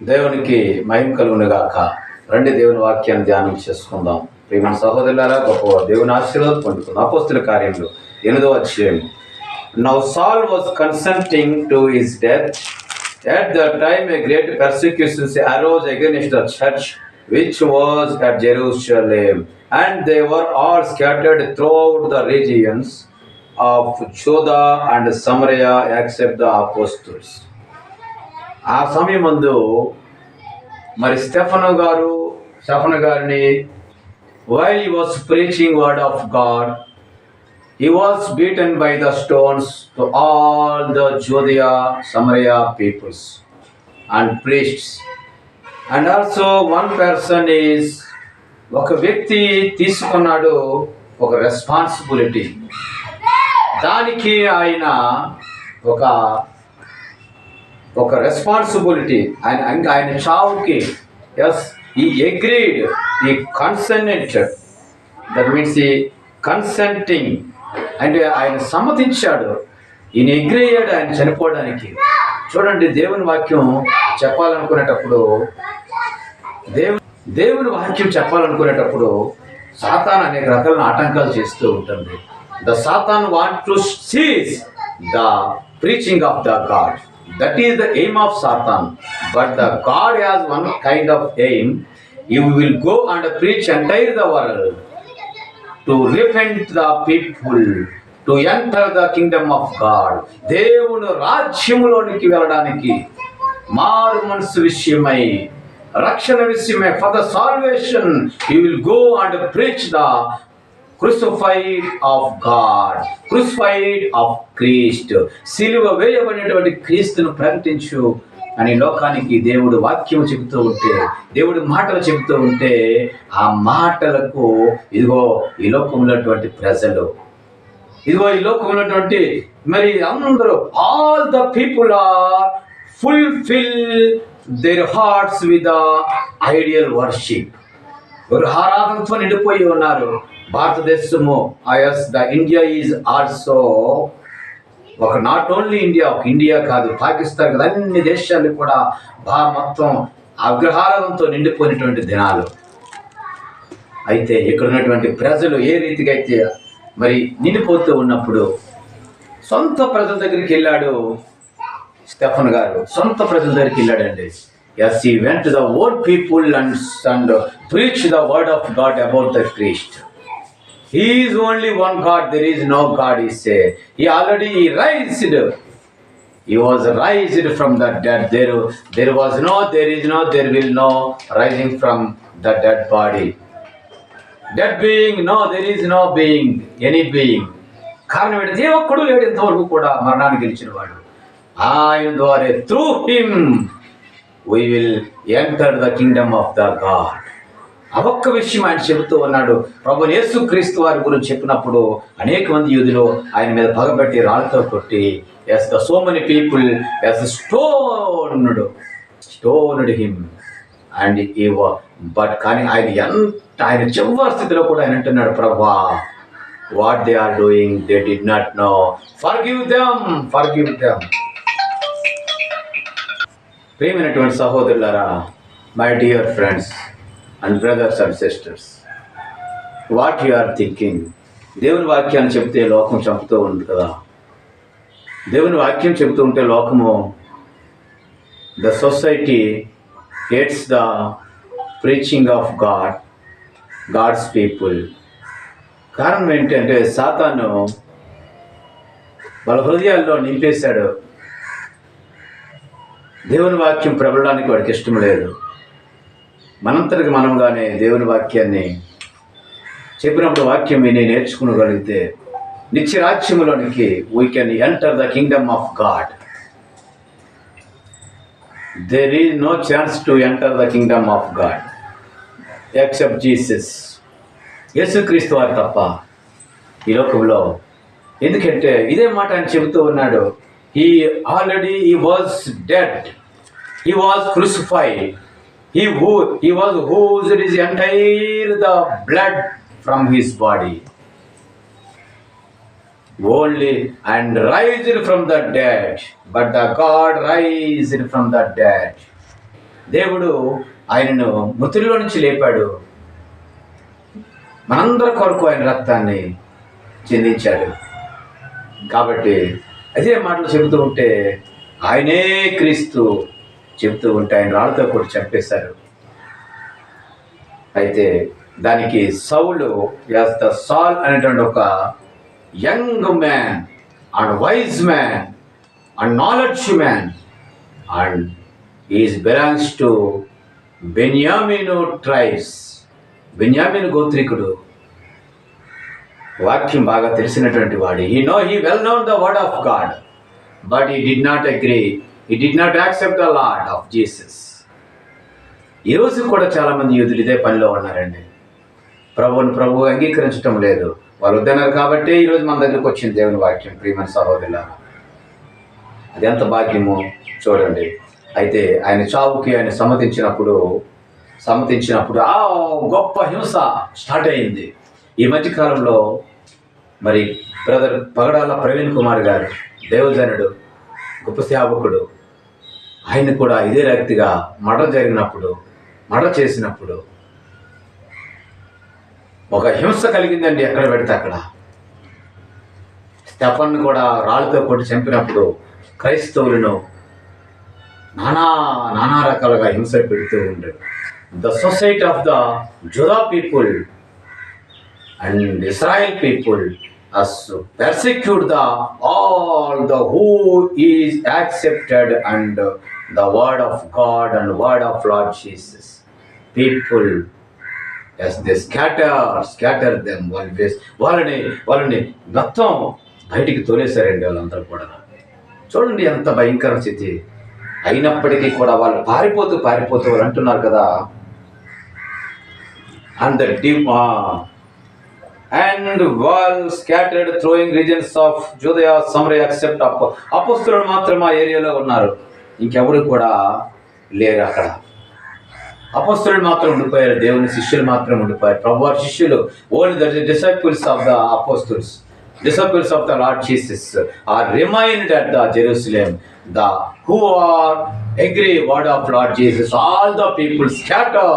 దేవునికి మహిమ కలుగును గాక. రండి దేవుని వాక్యాన్ని ధ్యానం చేసుకుందాం. ప్రియమైన సహోదరులారా, గొప్ప దేవుని ఆశీర్వాదం పొందుకుందాం. అపోస్తుల కార్యములు 8వ అధ్యాయం. Now Saul was consenting to his death. At that time a great persecution arose against the church which was at Jerusalem, and they were all scattered throughout the regions of Judah and Samaria except the apostles. ఆ సమయమందు మరి Stephen గారిని while he was preaching word of God, he was beaten by the stones to all the Judea, Samaria peoples and priests. And also one person is, ఒక వ్యక్తి తీసుకున్నాడు ఒక responsibility. దానికి ఆయన ఒక రెస్పాన్సిబిలిటీ, ఆయన చావుకి he agreed, he consented, that means he consenting, అంటే ఆయన సమ్మతించాడు, ఈయన అగ్రీ అయ్యాడు ఆయన చనిపోవడానికి. చూడండి, దేవుని వాక్యం చెప్పాలనుకునేటప్పుడు సాతాను అనేక రకాల ఆటంకాలు చేస్తూ ఉంటుంది. The Satan want to seize the preaching of the God. That is the aim of Satan. But the God has one kind of aim. You will go and preach entire the world, to repent the people, to enter the kingdom of God. దేవుని రాజ్యములోనికి వెళ్ళడానికి, మారు మనసు విషయమై, రక్షణ విషయమై, for the salvation you will go and preach the crucified of God, crucified of Christ. సిలువ వేయబడినటువంటి క్రీస్తును ప్రకటించు అని లోకానికి దేవుడు వాక్యం చెబుతూ ఉంటే, దేవుడు మాటలు చెబుతూ ఉంటే, ఆ మాటలకు ఇదిగో ఈ లోకంలో ప్రజలు, ఇదిగో ఈ లోకంలో మరి అందరూ, all the people are fulfil their hearts with the ideal worship. ఆరాధనతో నిండిపోయి ఉన్నారు. భారతదేశము, the India is also, not only India, ఒక ఇండియా కాదు, పాకిస్తాన్ కాదు, అన్ని దేశాలు కూడా మొత్తం అగ్రహారంతో నిండిపోయినటువంటి దినాలు. అయితే ఇక్కడ ఉన్నటువంటి ప్రజలు ఏ రీతిగా అయితే మరి నిండిపోతూ ఉన్నప్పుడు సొంత ప్రజల దగ్గరికి వెళ్ళాడు స్టెఫన్ గారు. సొంత ప్రజల దగ్గరికి వెళ్ళాడండి. Yes, he went to the old people and preached the word of God about the Christ. He is only one God, there is no God, he said. He already raised. He was raised from the dead. There will no rising from the dead body. Dead being, no, there is no being, any being. కారణం ఏంటంటే ఏ ఒక్కడు లేడు ఇంతవరకు కూడా మరణాన్ని గెలిచిన వాడు. ఆయన ద్వారా through him we will enter the kingdom of the God. ఒక్క విషయం ఆయన చెబుతూ ఉన్నాడు. ప్రభువైన యేసుక్రీస్తు వారి గురించి చెప్పినప్పుడు అనేక మంది యూదులు ఆయన మీద పగబెట్టి రాళ్ళతో కొట్టి, so many people stoned him and but కానీ ఆయన చివరి స్థితిలో కూడా ఆయన అంటున్నాడు, ప్రభువా, what they are doing they did not know, forgive them. ప్రియమైనటువంటి సహోదరులారా, my dear friends and brothers and sisters, what you are thinking? దేవుని వాక్యాన్ని చెప్తే లోకం చంపుతూ ఉంది కదా. దేవుని వాక్యం చెబుతూ ఉంటే లోకము, the society hates the preaching of God's people. కారణం ఏంటంటే సాతాను వాళ్ళ హృదయాల్లో నింపేశాడు. దేవుని వాక్యం ప్రబలడానికి వాడికి ఇష్టం లేదు. మనంతటికి మనంగానే దేవుని వాక్యాన్ని చెప్పినప్పుడు వాక్యం విని నేర్చుకునగలిగితే నిత్యరాజ్యములోనికి we can enter the kingdom of God. There is no chance to enter the kingdom of God except Jesus. యేసుక్రీస్తు వారు తప్ప ఈ లోకంలో. ఎందుకంటే ఇదే మాట ఆయన చెబుతూ ఉన్నాడు. He was dead. He was crucified. He was oozed his entire the blood from his body. Only and raised from the dead, but the God raised from the dead. దేవుడు ఆయనను మృతుల్లో నుంచి లేపాడు. మనందరి కొరకు ఆయన రక్తాన్ని చెందించాడు. కాబట్టి అదే మాటలు చెబుతూ ఉంటే ఆయనే క్రీస్తు చెబుతూ ఉంటే ఆయన రాళ్ళతో కొట్టి చంపేశారు. అయితే దానికి సౌలు యాజ్ ద సాల్ అనేటువంటి ఒక young man and wise man and knowledge man and is belongs to బెన్యామీను ట్రైబ్స్. బెన్యామీను గోత్రికుడు, వాక్యం బాగా తెలిసినటువంటి వాడు. He well known the word of God, but he did not agree, he did not accept the lord of Jesus. ఈరోజు కూడా చాలామంది యూదులు ఇదే పనిలో ఉన్నారండి. ప్రభువు అంగీకరించడం లేదు. వాళ్ళు వద్దన్నారు కాబట్టి ఈరోజు మన దగ్గరకు వచ్చింది దేవుని వాక్యం. ప్రియమైన సహోదరులారా, అది ఎంత భాగ్యమో చూడండి. అయితే ఆయన చావుకి ఆయన సమ్మతించినప్పుడు ఆ గొప్ప హింస స్టార్ట్ అయింది. ఈ మధ్యకాలంలో మరి బ్రదర్ పగడాల ప్రవీణ్ కుమార్ గారు, దేవజనుడు, గొప్ప సేవకుడు, ఆయన కూడా ఇదే రీతిగా మర్డర్ చేసినప్పుడు ఒక హింస కలిగిందండి. ఎక్కడ పెడితే అక్కడ. స్టెఫన్ కూడా రాళ్ళతో కొట్టి చంపినప్పుడు క్రైస్తవులను నానా రకాలుగా హింస పెడుతూ ఉండేది. The society of the Judah people and Israel people as persecute all who is accepted and the word of God and word of Lord Jesus. People as they scatter them always. వాళ్ళని మొత్తం బయటికి తోలేశారండి వాళ్ళందరూ కూడా. చూడండి ఎంత భయంకర స్థితి. అయినప్పటికీ కూడా వాళ్ళు పారిపోతూ వాళ్ళు అంటున్నారు కదా, and while scattered throwing regions of Judea, Samaria except అపోస్తలులు మాత్రం ఆ ఏరియాలో ఉన్నారు. ఇంకెవరు కూడా లేరు అక్కడ. అపోస్తలులు మాత్రం ఉండిపోయారు. దేవుని శిష్యులు మాత్రం ఉండిపోయారు. ప్రభువారి శిష్యులు, only the disciples of the apostles, disciples of the Lord Jesus are remained at the Jerusalem, the who are agree word of Lord Jesus. All the people scatter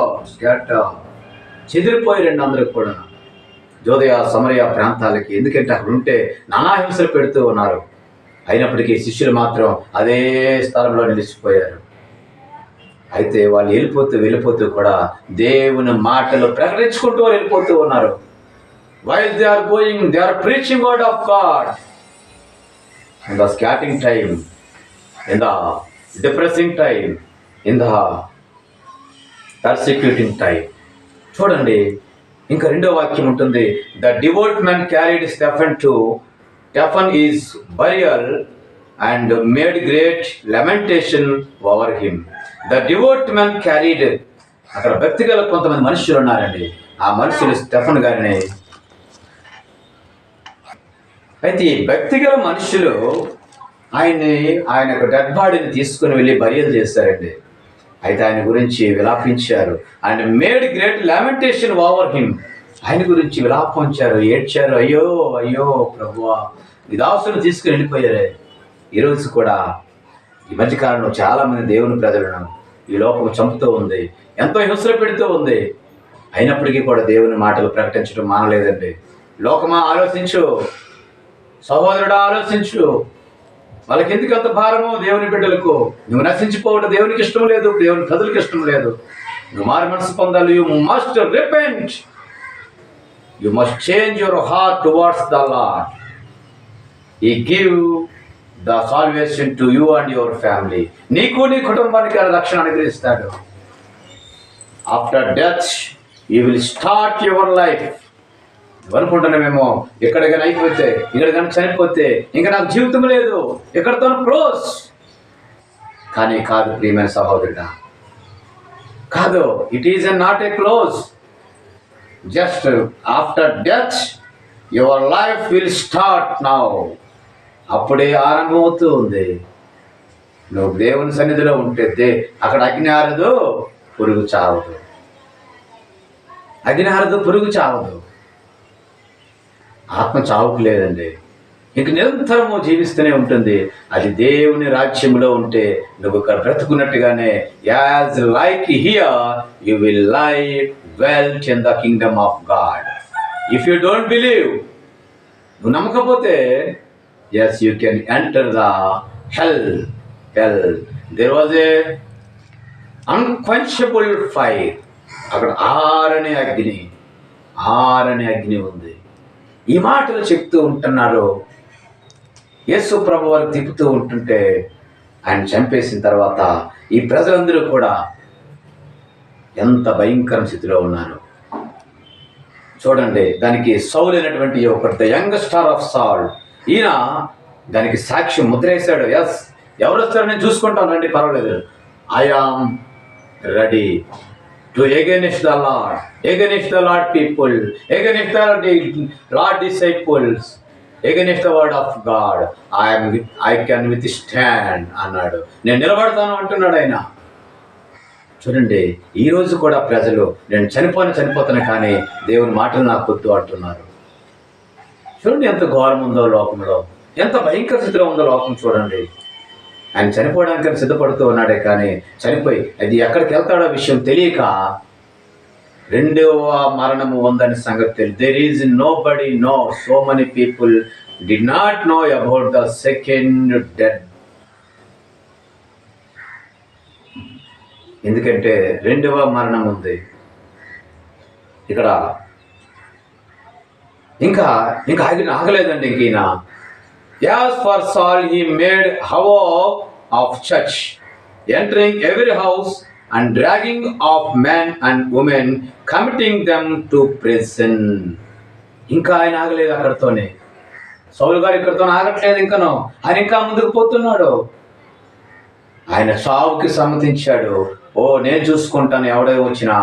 చెదిరిపోయారండి అందరూ కూడా జోదయ సమరయ ప్రాంతాలకి. ఎందుకంటే అక్కడ ఉంటే నానా హింసలు పెడుతూ ఉన్నారు. అయినప్పటికీ శిష్యులు మాత్రం అదే స్థలంలో నిలిచిపోయారు. అయితే వాళ్ళు వెళ్ళిపోతూ కూడా దేవుని మాటలు ప్రకటించుకుంటూ వెళ్ళిపోతూ ఉన్నారు. While they are going, they are preaching word of God in the scattering time, in the depressing time, in the persecuting time. చూడండి, ఇంకా రెండో వాక్యం ఉంటుంది. The devout man carried Stephen is burial and made great lamentation over him. The devout man carried, అక్కడ భక్తి గల కొంతమంది మనుషులు ఉన్నారండి. ఆ మనుషులు స్టెఫన్ గారిని, అయితే ఈ భక్తి గల మనుషులు ఆయన యొక్క డెడ్ బాడీని తీసుకుని వెళ్ళి బరియల్ చేశారండి. అయితే ఆయన గురించి విలాపించారు. And made great lamentation over him, ఆయన గురించి విలాపించారు, ఏడ్చారు. అయ్యో ప్రభువా, ఈ దాసును తీసుకుని వెళ్ళిపోయారే. ఈరోజు కూడా ఈ మధ్యకాలంలో చాలామంది దేవుని ప్రజలను ఈ లోకం చంపుతూ ఉంది, ఎంతో హింసలు పెడుతూ ఉంది. అయినప్పటికీ కూడా దేవుని మాటలు ప్రకటించడం మానలేదండి. లోకమా ఆలోచించు, సహోదరుడా ఆలోచించు, వాళ్ళకి ఎందుకు అంత భారము? దేవుని బిడ్డలకు నువ్వు నశించిపోవడం దేవునికి ఇష్టం లేదు, దేవుని ప్రజలకు ఇష్టం లేదు. నువ్వు మారు మనసు పొందాలి. You must repent, you must change your heart towards the Lord. He give the salvation to you and your family. నీకు నీ కుటుంబానికి రక్షణ అనుగ్రహిస్తాడు. After death you will start your life. అనుకుంటున్నామేమో, ఎక్కడికైనా అయిపోతే, ఇక్కడికైనా చనిపోతే ఇంకా నాకు జీవితం లేదు, ఎక్కడితో క్లోజ్. కానీ కాదు ప్రియమైన సహోదరుడా, కాదు. It is not a close. Just after death your life will start now. అప్పుడే ఆరంభమవుతూ ఉంది. నువ్వు దేవుని సన్నిధిలో ఉంటే అక్కడ అగ్ని ఆరదు, పురుగు చావదు. అగ్ని ఆరదు, పురుగు చావదు. ఆత్మ చావుకు లేదండి. ఇంక నిరంతరము జీవిస్తూనే ఉంటుంది. అది దేవుని రాజ్యంలో ఉంటే నువ్వు ఇక్కడ బ్రతుకున్నట్టుగానే as like here you will live wealth in the kingdom of God. If you don't believe, నువ్వు నమ్మకపోతే, yes, you can enter the hell. There was a unquenchable fire. అక్కడ ఆరని అగ్ని ఉంది. ఈ మాటలు చెప్తూ ఉంటున్నారు. యేసు ప్రభు వారు తిప్పుతూ ఉంటుంటే ఆయన చంపేసిన తర్వాత ఈ ప్రజలందరూ కూడా ఎంత భయంకర స్థితిలో ఉన్నారు చూడండి. దానికి సౌలు అయినటువంటి ఒక ద యంగ్ స్టార్ ఆఫ్ సాల్, ఈయన దానికి సాక్ష్యం ముద్రేశాడు. ఎస్, ఎవరు వస్తారో నేను చూసుకుంటాను, రండి, పర్వాలేదు. I am ready to against the Lord people, against the Lord disciples, against the word of God, I can withstand అన్నాడు. నేను నిలబడతాను అంటున్నాడు ఆయన. చూడండి, ఈరోజు కూడా ప్రజలు నేను చనిపోతాను కానీ దేవుని మాటలు నాకు వద్దు అంటున్నారు. చూడండి ఎంత ఘోరం ఉందో లోకంలో, ఎంత భయంకర స్థితిలో ఉందో లోకం. చూడండి, ఆయన చనిపోవడానికి సిద్ధపడుతూ ఉన్నాడే కానీ చనిపోయి అది ఎక్కడికి వెళ్తాడో విషయం తెలియక రెండవ మరణము ఉందని సంగతి తెలియదు. There is nobody know, so many people did not know about the second death. ఎందుకంటే రెండవ మరణం ఉంది ఇక్కడ. ఇంకా ఆగలేదండి ఇంకీనా. As for Saul, he made havoc of church, entering every house and dragging off men and women, committing them to prison. ఇంకా ఆయన ఆగలేదు అక్కడితోనే. సౌలు గారు ఇక్కడితో ఆగట్లేదు ఇంకనో, ఆయన ఇంకా ముందుకు పోతున్నాడు. ఆయన సావుకి సమ్మతించాడు. నేను చూసుకుంటాను, ఎవడో వచ్చినా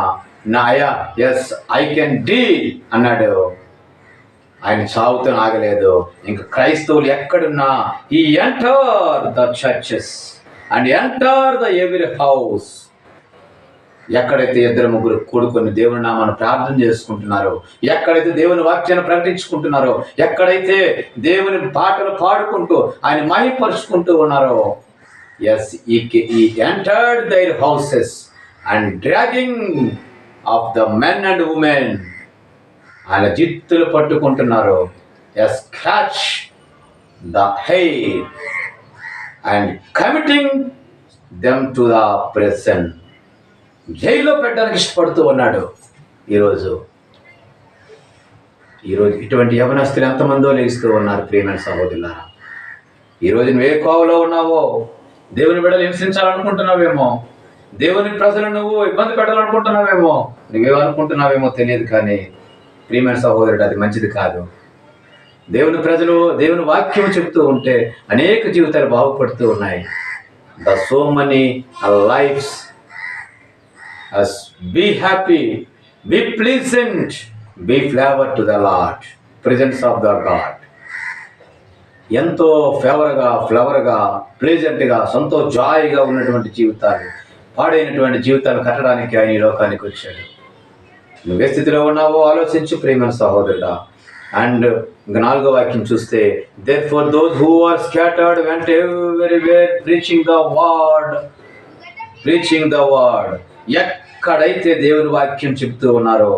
నా అయ్యా, ఎస్ ఐ కెన్ డీల్ అన్నాడు. ఆయన చావుతో ఆగలేదు. ఇంకా క్రైస్తవులు ఎక్కడున్నా he entered the churches and entered the every house. ఎక్కడైతే ఇద్దరు ముగ్గురు కూడుకొని దేవుని నామాన్ని ప్రార్థన చేసుకుంటున్నారో, ఎక్కడైతే దేవుని వాక్యాన్ని ప్రకటించుకుంటున్నారో, ఎక్కడైతే దేవుని పాటలు పాడుకుంటూ ఆయన మహిమపరుచుకుంటూ ఉన్నారో, yes he entered their houses and dragging of the men and women, ఆయన జిత్తులు పట్టుకుంటున్నారు. Scratch the hair and committing them to the prison. జైల్లో పెట్టడానికి ఇష్టపడుతూ ఉన్నాడు. ఈరోజు ఇటువంటి యవనస్తులు ఎంతమందో లేస్తూ ఉన్నారు. ప్రియమైన సహోదరులారా, ఈరోజు నువ్వు ఏ కోవలో ఉన్నావో, దేవుని బిడ్డలు హింసించాలనుకుంటున్నావేమో, దేవుని ప్రజలను నువ్వు ఇబ్బంది పెట్టాలనుకుంటున్నావేమో, నువ్వేమనుకుంటున్నావేమో తెలియదు. కానీ ప్రియమైన సహోదరుడు, అది మంచిది కాదు. దేవుని ప్రజలు దేవుని వాక్యం చెప్తూ ఉంటే అనేక జీవితాలు బాగుపడుతూ ఉన్నాయి. The so many lifes. Be happy, be pleasant, be flavour to the Lord, presence of the God. ఎంతో ఫ్లవర్గా ప్లీజెంట్గా జాయిగా ఉన్నటువంటి జీవితాలు, పాడైనటువంటి జీవితాలు కట్టడానికి ఆయన ఈ లోకానికి వచ్చాడు. నువ్వే స్థితిలో ఉన్నావో ఆలోచించు ప్రియమైన సహోదరుడా. అండ్ ఇంకా 4వ వాక్యం చూస్తే, therefore those who are scattered went everywhere preaching the word. ఎక్కడైతే దేవుని వాక్యం చెప్తూ ఉన్నారో,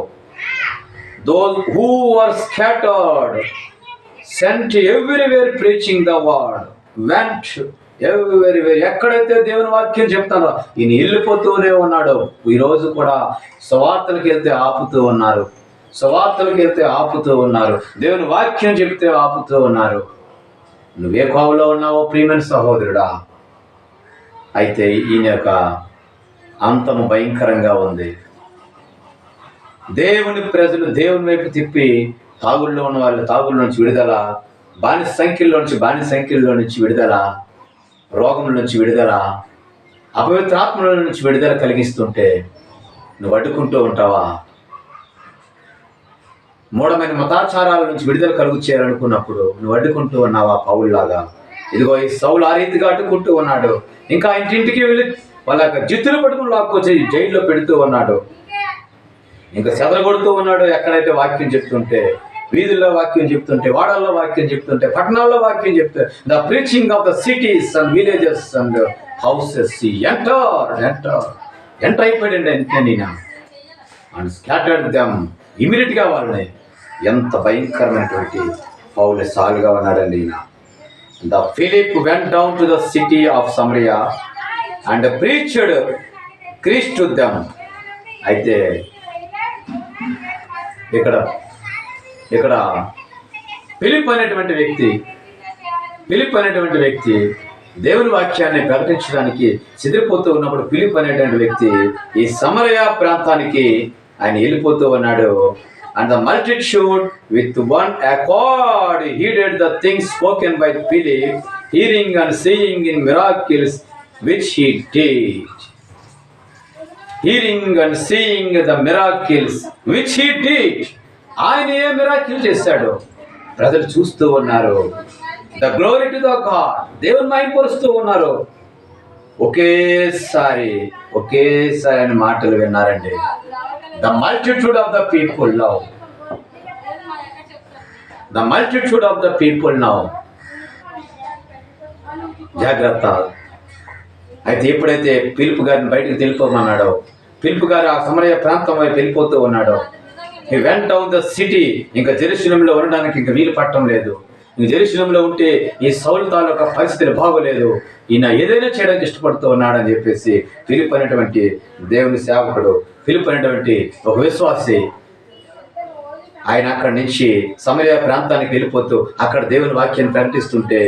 those who are scattered sent everywhere preaching the word, went everywhere. ఎక్కడైతే దేవుని వాక్యం చెప్తారో ఈయన వెళ్ళిపోతూనే ఉన్నాడు. ఈరోజు కూడా సువార్తలకు వెళ్తే ఆపుతూ ఉన్నారు, దేవుని వాక్యం చెప్తే ఆపుతూ ఉన్నారు. నువ్వే కోవలో ఉన్నావో ప్రియమైన సహోదరుడా. అయితే ఈయన యొక్క అంతము భయంకరంగా ఉంది. దేవుని ప్రజలు దేవుని వైపు తిప్పి తాగుల్లో ఉన్న వాళ్ళు తాగుల నుంచి విడుదల, బానిస సంఖ్యల్లో నుంచి విడుదల, రోగముల నుంచి విడుదల, అపవిత్రాత్మల నుంచి విడుదల కలిగిస్తుంటే నువ్వు అడ్డుకుంటూ ఉంటావా? మూఢమైన మతాచారాల నుంచి విడుదల కలుగు చేయాలనుకున్నప్పుడు నువ్వు అడ్డుకుంటూ ఉన్నావా? పౌల్లాగా ఇదిగో ఈ సౌలు ఆ రీతిగా అడ్డుకుంటూ ఉన్నాడు. ఇంకా ఇంటింటికి వెళ్ళి వాళ్ళ జిత్తులు పట్టుకుని లాక్కొచ్చి జైల్లో పెడుతూ ఉన్నాడు. ఇంకా చెదరగొడుతూ ఉన్నాడు. ఎక్కడైతే వాక్యం చెప్తుంటే వీధుల్లో వాక్యం చెప్తుంటే, వాడల్లో వాక్యం చెప్తుంటే, పట్టణాల్లో వాక్యం చెప్తే, the preaching of the cities and villages and houses enter అయిపోయాడండి అంతే నేను. అండ్ స్కాటర్డ్ దెమ్, ఇమీడియట్గా వాళ్ళని. ఎంత భయంకరమైనటువంటి పౌలు సాలుగా ఉన్నాడండి ఈయన. The Philip went down to the city of Samaria and preached Christ to them. అయితే ఇక్కడ ఫిలిప్ అనేటువంటి వ్యక్తి దేవుని వాక్యాన్ని ప్రకటించడానికి సిద్ధపోతూ ఉన్నప్పుడు ఫిలిప్ అనేటువంటి వ్యక్తి ఈ సమరయ ప్రాంతానికి ఆయన వెళ్ళిపోతూ ఉన్నాడు. And the multitude with one accord heeded the things spoken by Philip, hearing and seeing in miracles which he did. Hearing and seeing the miracles which he did. ఆయన ఏ మిరాకిల్ చేశాడు ప్రజలు చూస్తూ ఉన్నారు. The glory to the God, దేవుని మహిమపరుస్తూ ఉన్నారు. ఒకేసారి అని మాటలు విన్నారండి. The multitude of the people now. జాగ్రత్త. అయితే ఎప్పుడైతే ఫిలిప్ గారిని బయటకు వెళ్ళిపోమన్నాడో, ఫిలిప్ గారు ఆ సమరయ ప్రాంతం వైపు వెళ్ళిపోతూ ఉన్నాడో, he went down the city. ఇంకా జెరూసలేంలో ఉండడానికి ఇంకా వీలు పట్టడం లేదు. ఇంక జెరూసలేంలో ఉంటే ఈ సౌలు తాలూకా పరిస్థితులు బాగోలేదు, ఈయన ఏదైనా చేయడానికి ఇష్టపడుతూ ఉన్నాడని చెప్పేసి ఫిలిప్ అనేటువంటి దేవుని సేవకుడు, ఫిలిప్ అనేటువంటి ఒక విశ్వాసి, ఆయన అక్కడి నుంచి సమరయ ప్రాంతానికి వెళ్ళిపోతూ అక్కడ దేవుని వాక్యాన్ని ప్రకటిస్తుంటే,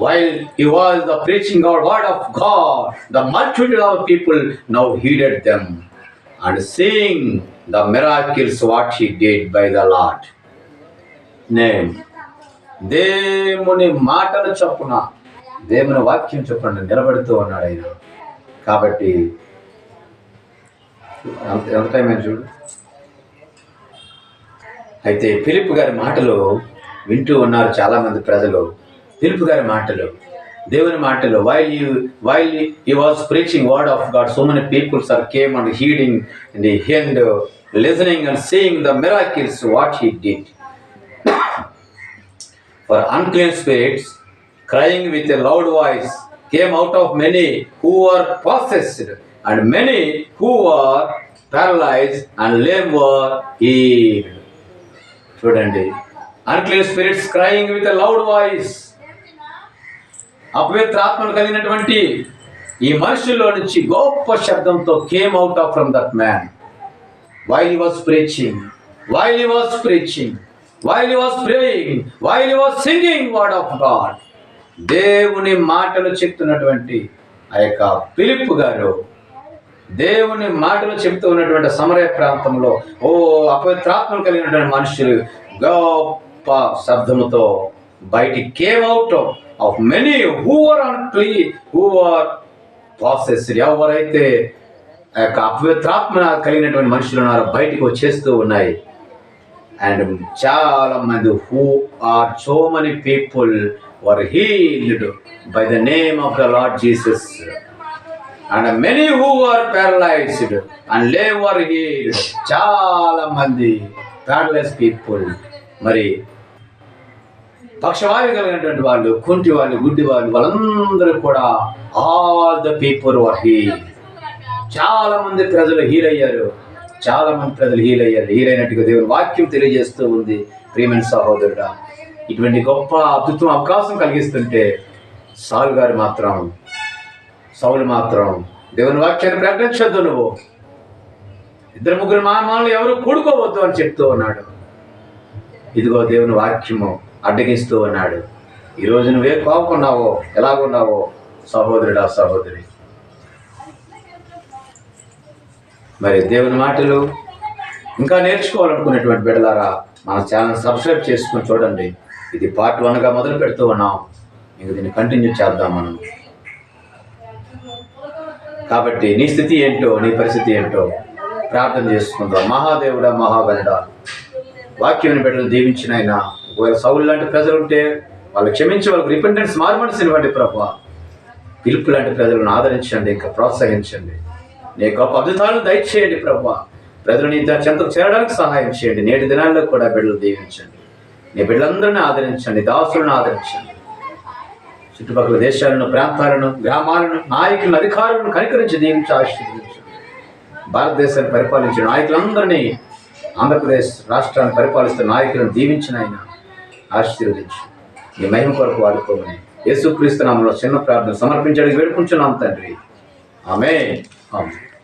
while he was the preaching the word of God, the multitude of people now heeded them and seeing the miracles what he did by the Lord name. దేవుని మాటలు చొప్పున, దేవుని వాక్యం చొప్పున నిలబడుతూ ఉన్నాడు ఆయన. కాబట్టి ఎంత టైం అని చూడు. అయితే ఫిలిప్ గారి మాటలు వింటూ ఉన్నారు చాలా మంది ప్రజలు. ఫిలిప్ గారి మాటలు, దేవుని మాటలు, while he was preaching word of God, so many people came and heeding and listening and seeing the miracles what he did. For unclean spirits, crying with a loud voice, came out of many who were possessed, and many who were paralyzed and lame were healed. చూడండి, unclean spirits crying with a loud voice. అపవిత్ర ఆత్మలు కలిగినటువంటి ఈ మనుషుల్లో నుంచి గొప్ప శబ్దంతో came out of from that man. while he was preaching, while he was praying, while he was singing word of God, దేవుని మాటలు చెప్తున్నటువంటి ఆ యొక్క ఫిలిప్ గారు, దేవుని మాటలు చెప్తూ ఉన్నటువంటి సమరయ ప్రాంతంలో అపవిత్రాత్మలు కలిగినటువంటి మనుషులు గొప్ప శబ్దముతో బయటికి came out of many who are unclean, who are possessed. ఎవరైతే ఆ యొక్క అపవిత్రాత్మ కలిగినటువంటి మనుషులు ఉన్నారో బయటికి వచ్చేస్తూ ఉన్నాయి. అండ్ చాలా మంది who are so many people were healed by the name of the Lord Jesus, and many who were paralyzed and lame were healed. చాలా మంది paralyzed people, మరి పక్షవాయు కలిగినటువంటి వాళ్ళు, కుంటి వాళ్ళు, గుడ్డి వాళ్ళు, వాళ్ళందరూ కూడా all the people were healed. చాలా మంది ప్రజలు హీల్ అయ్యారు. హీల్ అయినట్టుగా దేవుని వాక్యం తెలియజేస్తూ ఉంది. ప్రియమైన సహోదరుడా, ఇటువంటి గొప్ప అద్భుతం అవకాశం కలిగిస్తుంటే సౌలు మాత్రం దేవుని వాక్యాన్ని ప్రకటించొద్దు, నువ్వు 2-3 మానవులు ఎవరు కూడుకోవద్దు అని చెప్తూ ఉన్నాడు. ఇదిగో దేవుని వాక్యము అడ్డగిస్తూ ఉన్నాడు. ఈరోజు నువ్వే కోపుకున్నావో, ఎలాగున్నావో సహోదరుడా, సహోదరి. మరి దేవుని మాటలు ఇంకా నేర్చుకోవాలనుకునేటువంటి బిడ్డలారా, మన ఛానల్ సబ్స్క్రైబ్ చేసుకుని చూడండి. ఇది పార్ట్ 1గా మొదలు పెడుతూ ఉన్నాం. ఇంక దీన్ని కంటిన్యూ చేద్దాం మనం. కాబట్టి నీ స్థితి ఏంటో, నీ పరిస్థితి ఏంటో ప్రార్థన చేసుకుందాం. మహాదేవుడా, మహాగణుడా, వాక్యాన్ని బిడ్డలు దీవించిన ఆయన, ఒకవేళ సౌలు లాంటి ప్రజలు ఉంటే వాళ్ళు క్షమించి వాళ్ళకి రిపెంటెన్స్ మార్మల్స్ ఇవ్వండి ప్రభువా. పిలుపు లాంటి ప్రజలను ఆదరించండి, ఇంకా ప్రోత్సహించండి. నీ గొప్ప అద్భుతాలను దయచేయండి ప్రభువా. ప్రజలు నీ చెంతకు చేరడానికి సహాయం చేయండి. నేటి దినాల్లో కూడా బిడ్డలు దీవించండి. నీ బిడ్డలందరినీ ఆదరించండి, దాసులను ఆదరించండి. చుట్టుపక్కల దేశాలను, ప్రాంతాలను, గ్రామాలను, నాయకులను, అధికారులను కనికరించి దీవించి ఆశీర్వదించండి. భారతదేశాన్ని పరిపాలించిన నాయకులందరినీ, ఆంధ్రప్రదేశ్ రాష్ట్రాన్ని పరిపాలిస్తున్న నాయకులను దీవించిన ఆయన ఆశీర్వదించు. నీ మహిమ కొరకు వాడుకోమని యేసుక్రీస్తు నామములో చిన్న ప్రార్థన సమర్పించడానికి వేడుకుంటున్నాం తండ్రి. ఆమేన్. ఆమేన్.